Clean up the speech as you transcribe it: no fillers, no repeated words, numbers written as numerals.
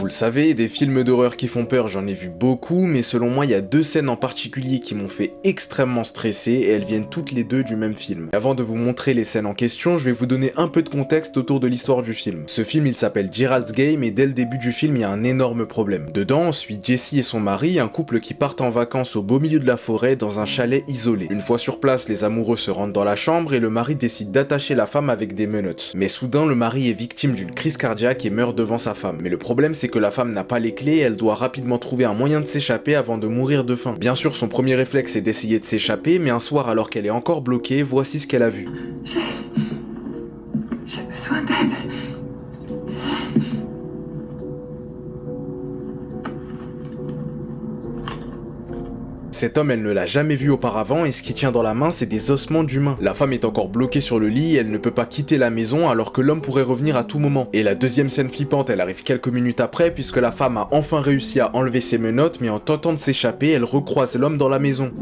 Vous le savez, des films d'horreur qui font peur, j'en ai vu beaucoup, mais selon moi, il y a deux scènes en particulier qui m'ont fait extrêmement stresser et elles viennent toutes les deux du même film. Et avant de vous montrer les scènes en question, je vais vous donner un peu de contexte autour de l'histoire du film. Ce film, il s'appelle Gerald's Game et dès le début du film, il y a un énorme problème. Dedans, on suit Jessie et son mari, un couple qui partent en vacances au beau milieu de la forêt dans un chalet isolé. Une fois sur place, les amoureux se rendent dans la chambre et le mari décide d'attacher la femme avec des menottes. Mais soudain, le mari est victime d'une crise cardiaque et meurt devant sa femme. Mais le problème, c'est que la femme n'a pas les clés et elle doit rapidement trouver un moyen de s'échapper avant de mourir de faim. Bien sûr, son premier réflexe est d'essayer de s'échapper, mais un soir alors qu'elle est encore bloquée, voici ce qu'elle a vu. J'ai besoin d'aide. Cet homme, elle ne l'a jamais vu auparavant et ce qui tient dans la main, c'est des ossements d'humains. La femme est encore bloquée sur le lit et elle ne peut pas quitter la maison alors que l'homme pourrait revenir à tout moment. Et la deuxième scène flippante, elle arrive quelques minutes après puisque la femme a enfin réussi à enlever ses menottes, mais en tentant de s'échapper, elle recroise l'homme dans la maison.